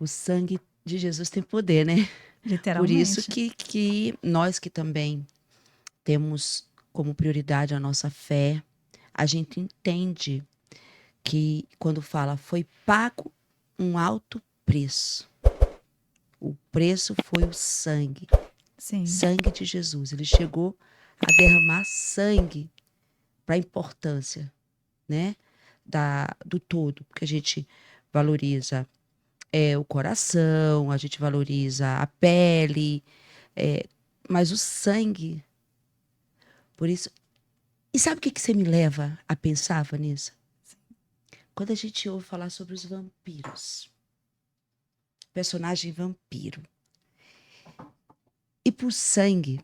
sangue de Jesus tem poder, né? Por isso Literalmente. que nós que também temos como prioridade a nossa fé, a gente entende que quando fala foi pago um alto preço. O preço foi o sangue. Sim. Sangue de Jesus. Ele chegou a derramar sangue para a importância, né? Do todo. Porque a gente valoriza o coração, a gente valoriza a pele, mas o sangue. Por isso. E sabe o que você me leva a pensar, Vanessa? Quando a gente ouve falar sobre os vampiros. Personagem vampiro. E por sangue,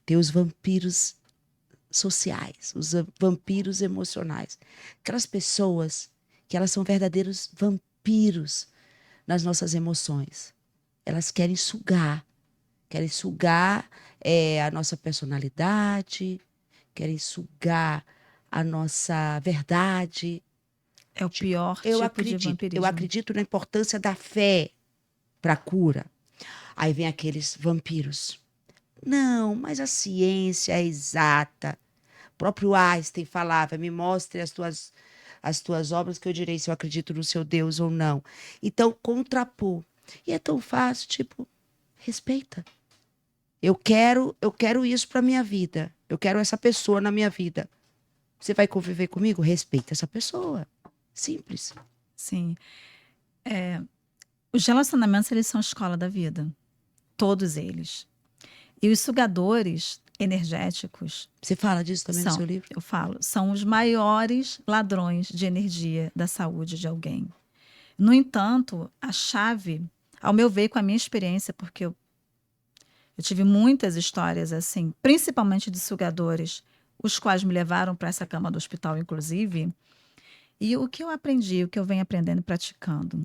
tem os vampiros sociais, os vampiros emocionais. Aquelas pessoas que elas são verdadeiros vampiros nas nossas emoções. Elas querem sugar a nossa personalidade, querem sugar a nossa verdade. É o pior Eu tipo de acredito, eu vampirismo. acredito na importância da fé para a cura. Aí vem aqueles vampiros. Não, mas a ciência é exata. O próprio Einstein falava: me mostre as tuas obras que eu direi se eu acredito no seu Deus ou não. Então, contrapor. E é tão fácil, tipo, respeita. Eu quero isso para minha vida. Eu quero essa pessoa na minha vida. Você vai conviver comigo? Respeita essa pessoa. Simples. Sim. Os relacionamentos, eles são a escola da vida. Todos eles. E os sugadores energéticos Você fala disso também no são, seu livro? eu falo, são os maiores ladrões de energia da saúde de alguém. No entanto, a chave, ao meu ver, com a minha experiência, porque eu tive muitas histórias assim, principalmente de sugadores, os quais me levaram para essa cama do hospital, inclusive. E o que eu aprendi, o que eu venho aprendendo e praticando,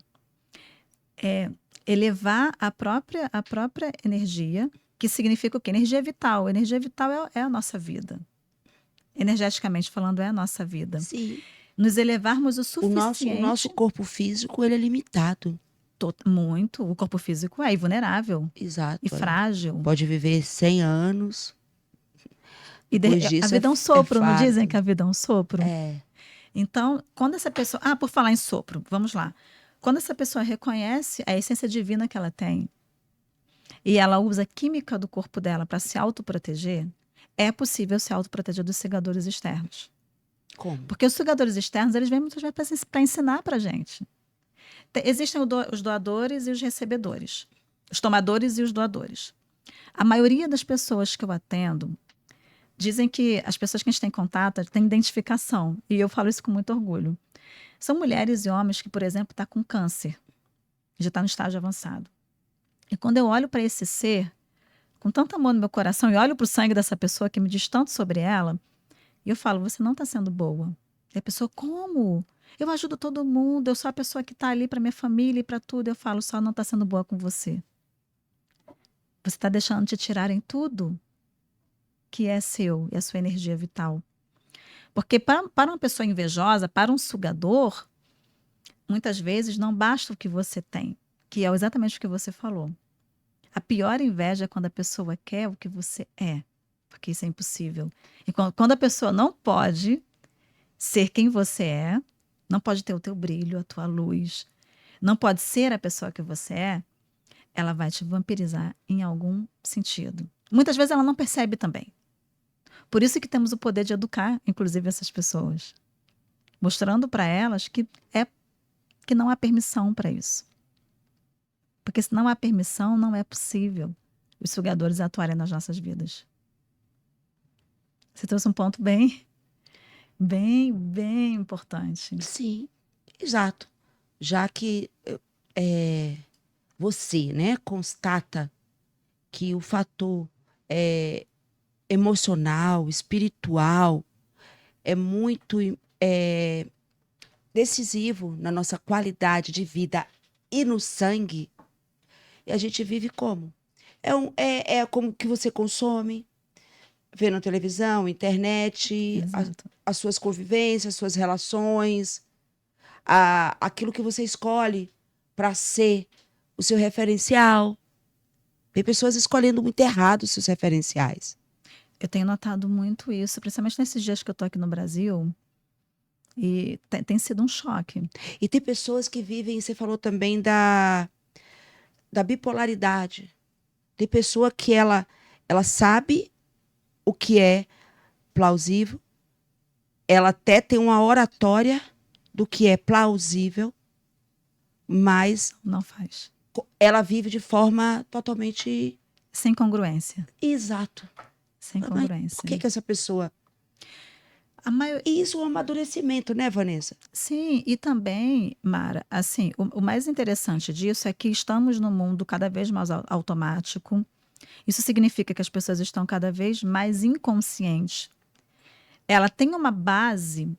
é elevar a própria energia, que significa o quê? Energia vital. Energia vital é a nossa vida. Energeticamente falando, é a nossa vida. Sim. Nos elevarmos o O nosso suficiente, corpo físico, ele é limitado. muito, o corpo físico é vulnerável e Exato. frágil. Pode viver 100 anos. E Depois a disso vida é um é sopro, não dizem que fardo. a vida é um sopro? É. Então, quando essa pessoa. Ah, por falar em sopro, vamos lá. Quando essa pessoa reconhece a essência divina que ela tem e ela usa a química do corpo dela para se autoproteger, é possível se autoproteger dos sugadores externos. Como? Porque os sugadores externos, eles vêm muitas vezes para ensinar para gente. Existem os doadores e os recebedores. Os tomadores e os doadores. A maioria das pessoas que eu atendo dizem que as pessoas que a gente tem contato têm identificação. E eu falo isso com muito orgulho. São mulheres e homens que, por exemplo, estão com câncer. Já está no estágio avançado. E quando eu olho para esse ser, com tanto amor no meu coração, e olho para o sangue dessa pessoa que me diz tanto sobre ela, e eu falo, você não está sendo boa. E a pessoa, como? Eu ajudo todo mundo, eu sou a pessoa que está ali para minha família e para tudo. Eu falo, só não está sendo boa com você. Você está deixando de tirarem tudo que é seu e a sua energia vital. Porque para uma pessoa invejosa, para um sugador, muitas vezes não basta o que você tem, que é exatamente o que você falou. A pior inveja é quando a pessoa quer o que você é, porque isso é impossível. E quando a pessoa não pode ser quem você é, não pode ter o teu brilho, a tua luz, não pode ser a pessoa que você é, ela vai te vampirizar em algum sentido. Muitas vezes ela não percebe também. Por isso que temos o poder de educar, inclusive, essas pessoas, mostrando para elas que não há permissão para isso. Porque se não há permissão, não é possível os sugadores atuarem nas nossas vidas. Você trouxe um ponto bem importante. Sim, exato. Já que você, né, constata que o fator emocional, espiritual, é muito é, decisivo na nossa qualidade de vida e no sangue, e a gente vive como? É como que você consome, vendo televisão, internet, Exato. as suas convivências, suas relações, aquilo que você escolhe para ser o seu referencial. Tem pessoas escolhendo muito errado os seus referenciais. Eu tenho notado muito isso, principalmente nesses dias que eu tô aqui no Brasil, e tem sido um choque. E tem pessoas que vivem, você falou também da bipolaridade. Tem pessoa que ela sabe o que é plausível, ela até tem uma oratória do que é plausível, mas Não faz. ela vive de forma totalmente Sem congruência. exato. Sem Mas congruência. por que essa pessoa... A maioria... E isso é um amadurecimento, né, Vanessa? Sim, e também, Mara, assim, o mais interessante disso é que estamos num mundo cada vez mais automático. Isso significa que as pessoas estão cada vez mais inconscientes. Ela tem uma base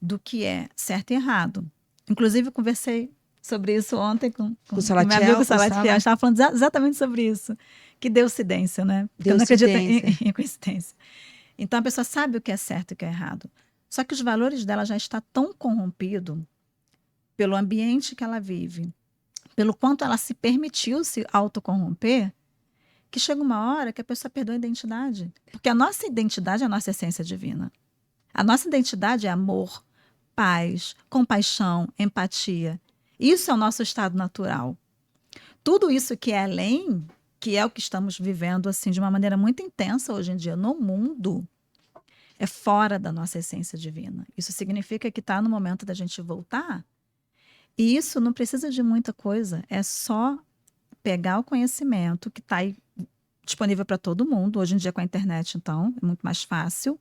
do que é certo e errado. Inclusive, eu conversei sobre isso ontem com Com meu Salatiel, amigo com Salatiel. A gente estava falando exatamente sobre isso. Que deucidência, né? Porque eu não acredito em coincidência. Então, a pessoa sabe o que é certo e o que é errado. Só que os valores dela já estão tão corrompidos pelo ambiente que ela vive, pelo quanto ela se permitiu se autocorromper, que chega uma hora que a pessoa perdeu a identidade. Porque a nossa identidade é a nossa essência divina. A nossa identidade é amor, paz, compaixão, empatia. Isso é o nosso estado natural. Tudo isso que é além, que é o que estamos vivendo assim de uma maneira muito intensa hoje em dia no mundo, é fora da nossa essência divina. Isso significa que está no momento da gente voltar. E isso não precisa de muita coisa. É só pegar o conhecimento que está aí disponível para todo mundo. Hoje em dia, com a internet, então, é muito mais fácil.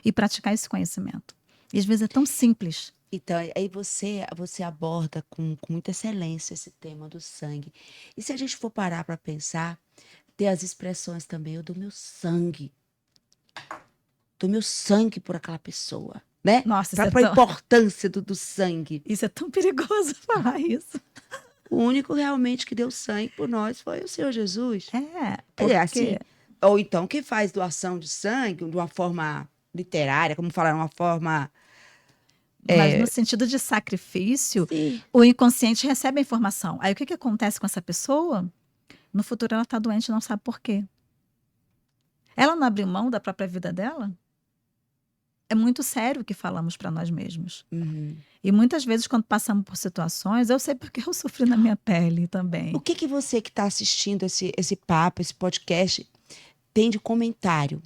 E praticar esse conhecimento. E às vezes é tão simples. Então, aí você aborda com muita excelência esse tema do sangue. E se a gente for parar para pensar, ter as expressões também, eu dou meu sangue por aquela pessoa, né? Nossa, Para a importância do sangue. Isso é tão perigoso falar isso. O único realmente que deu sangue por nós foi o Senhor Jesus. Porque... assim, ou então, quem faz doação de sangue de uma forma literária, como falar, uma forma... Mas no sentido de sacrifício, Sim. o inconsciente recebe a informação. Aí o que acontece com essa pessoa? No futuro ela está doente e não sabe por quê. Ela não abriu mão da própria vida dela? É muito sério o que falamos para nós mesmos. Uhum. E muitas vezes, quando passamos por situações, eu sei porque eu sofri na minha pele também. O que você que está assistindo esse papo, esse podcast, tem de comentário?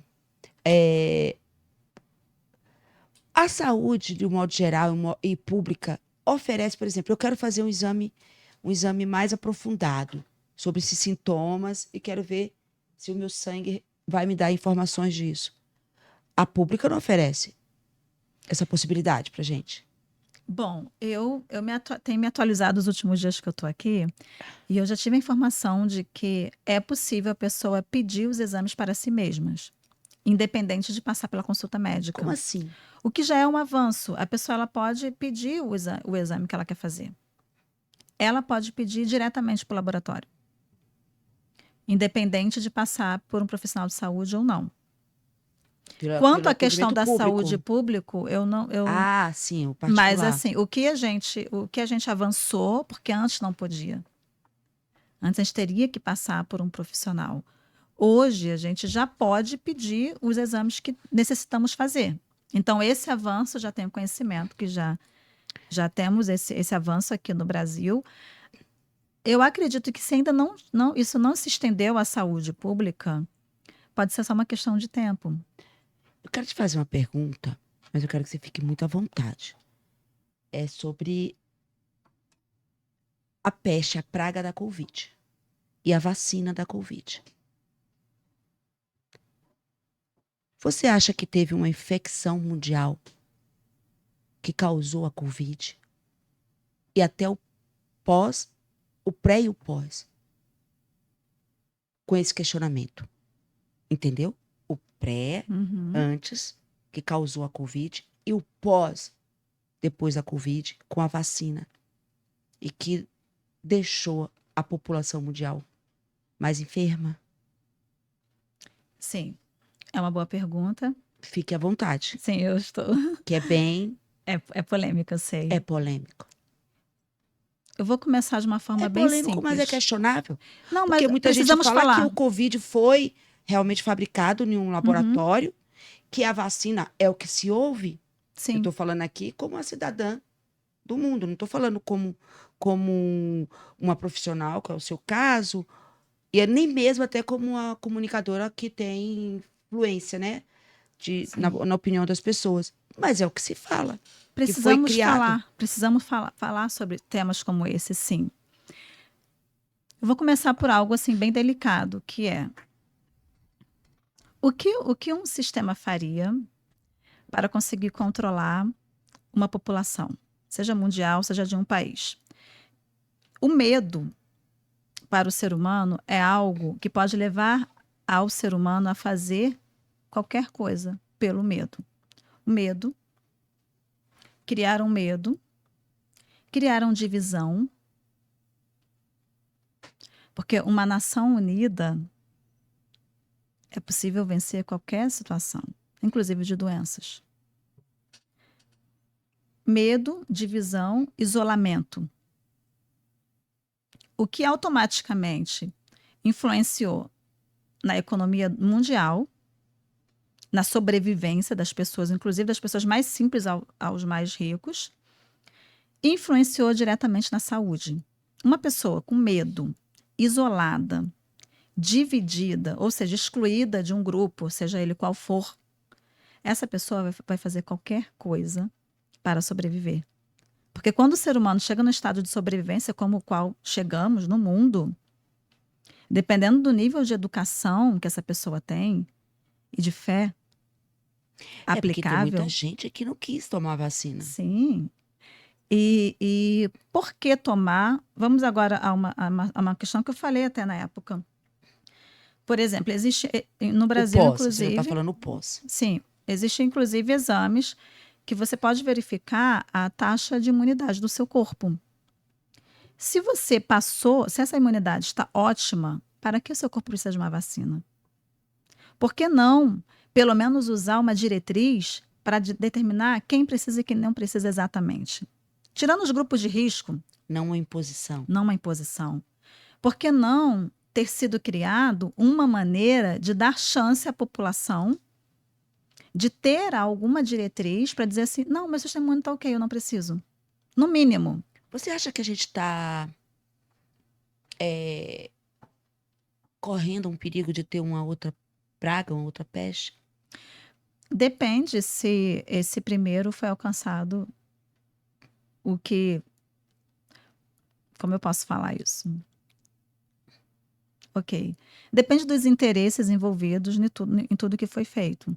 A saúde, de um modo geral e pública, oferece, por exemplo, eu quero fazer um exame mais aprofundado sobre esses sintomas e quero ver se o meu sangue vai me dar informações disso. A pública não oferece essa possibilidade para gente. Bom, eu tenho me atualizado os últimos dias que eu estou aqui e eu já tive a informação de que é possível a pessoa pedir os exames para si mesmas, independente de passar pela consulta médica. Como assim? O que já é um avanço. A pessoa ela pode pedir o exame que ela quer fazer. Ela pode pedir diretamente para o laboratório, independente de passar por um profissional de saúde ou não. Quanto à questão da saúde público, eu não. Sim, o particular. Mas assim, o que a gente avançou, porque antes não podia. Antes a gente teria que passar por um profissional. Hoje a gente já pode pedir os exames que necessitamos fazer. Então, esse avanço já tenho conhecimento, que já temos esse avanço aqui no Brasil. Eu acredito que se ainda isso não se estendeu à saúde pública, pode ser só uma questão de tempo. Eu quero te fazer uma pergunta, mas eu quero que você fique muito à vontade. É sobre a peste, a praga da Covid e a vacina da Covid. Você acha que teve uma infecção mundial que causou a Covid? E até o pré e o pós, com esse questionamento. Entendeu? O pré, antes, que causou a Covid, e o pós, depois da Covid, com a vacina. E que deixou a população mundial mais enferma? Sim, é uma boa pergunta. Fique à vontade. Sim, eu estou. Que é bem... É polêmica, eu sei. É polêmico. Eu vou começar de uma forma É bem polêmico, mas é simples. questionável. Não, mas Porque muita gente precisamos fala que falar. o Covid foi realmente fabricado em um Uhum, laboratório, que a vacina é o que se ouve. Eu sim, estou falando aqui como uma cidadã do mundo, não estou falando como uma profissional, que é o seu caso, e nem mesmo até como uma comunicadora que tem influência, né? sim. Na opinião das pessoas. Mas é o que se fala, que foi criado. Precisamos falar sobre temas como esse, sim. Eu vou começar por algo assim bem delicado, que é o que um sistema faria para conseguir controlar uma população, seja mundial, seja de um país. O medo para o ser humano é algo que pode levar ao ser humano a fazer qualquer coisa pelo medo. O medo, criaram medo, criaram divisão, porque uma nação unida é possível vencer qualquer situação, inclusive de doenças. Medo, divisão, isolamento. O que automaticamente influenciou na economia mundial, na sobrevivência das pessoas, inclusive das pessoas mais simples aos mais ricos, influenciou diretamente na saúde. Uma pessoa com medo, isolada, dividida, ou seja, excluída de um grupo, seja ele qual for, essa pessoa vai fazer qualquer coisa para sobreviver. Porque quando o ser humano chega no estado de sobrevivência como o qual chegamos no mundo, dependendo do nível de educação que essa pessoa tem e de fé É porque tem muita aplicável, gente que não quis tomar a vacina. sim. E por que tomar? Vamos agora a uma questão que eu falei até na época. Por exemplo, existe no O Brasil, pós, você já está inclusive, falando o pós. sim, existe inclusive exames que você pode verificar a taxa de imunidade do seu corpo. Se você passou, se essa imunidade está ótima, para que o seu corpo precisa de uma vacina? Por que não, pelo menos, usar uma diretriz para determinar quem precisa e quem não precisa exatamente? Tirando os grupos de risco, Não uma imposição. não uma imposição. Por que não ter sido criado uma maneira de dar chance à população de ter alguma diretriz para dizer assim, não, meu sistema imune está ok, eu não preciso. No mínimo. Você acha que a gente está correndo um perigo de ter uma outra praga, uma outra peste? Depende se esse primeiro foi alcançado, o que... Como eu posso falar isso? Ok. Depende dos interesses envolvidos em tudo que foi feito.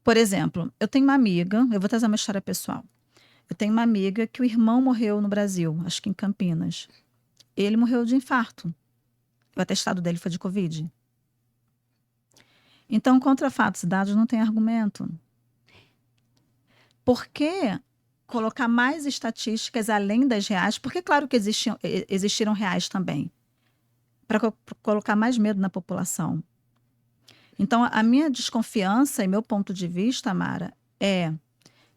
Por exemplo, eu tenho uma amiga, eu vou trazer uma história pessoal. Eu tenho uma amiga que o irmão morreu no Brasil, acho que em Campinas. Ele morreu de infarto. O atestado dele foi de Covid. Então, contra fatos e dados não tem argumento. Por que colocar mais estatísticas além das reais? Porque, claro que existiram reais também. Para colocar mais medo na população. Então, a minha desconfiança e meu ponto de vista, Mara, é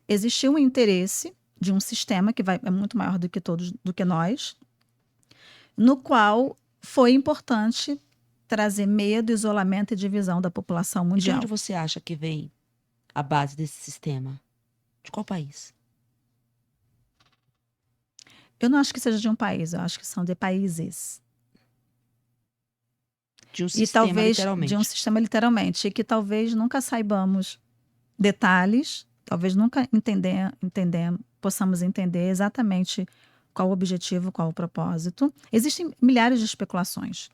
existir um interesse de um sistema que é muito maior do que todos, do que nós, no qual foi importante trazer medo, isolamento e divisão da população E de onde mundial. você acha que vem a base desse sistema? De qual país? Eu não acho que seja de um país, eu acho que são de países. De um E sistema, talvez de um literalmente. sistema literalmente, e que talvez nunca saibamos detalhes, talvez nunca possamos entender exatamente qual o objetivo, qual o propósito. Existem milhares de especulações.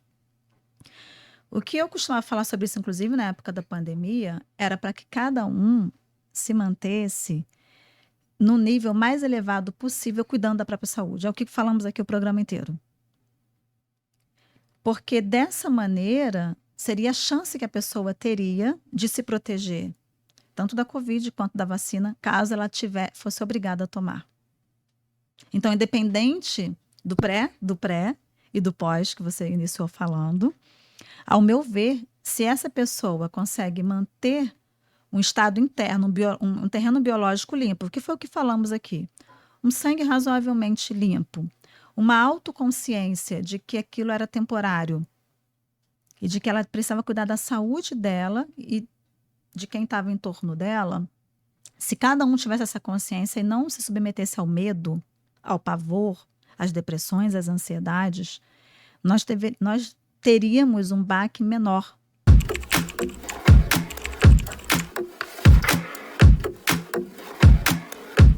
O que eu costumava falar sobre isso, inclusive na época da pandemia, era para que cada um se mantesse no nível mais elevado possível, cuidando da própria saúde. É o que falamos aqui o programa inteiro. Porque dessa maneira seria a chance que a pessoa teria de se proteger, tanto da Covid quanto da vacina, caso ela fosse obrigada a tomar. Então, independente do pré e do pós que você iniciou falando, ao meu ver, se essa pessoa consegue manter um estado interno, um terreno biológico limpo, que foi o que falamos aqui, um sangue razoavelmente limpo, uma autoconsciência de que aquilo era temporário e de que ela precisava cuidar da saúde dela e de quem estava em torno dela, se cada um tivesse essa consciência e não se submetesse ao medo, ao pavor, às depressões, às ansiedades, nós teríamos um baque menor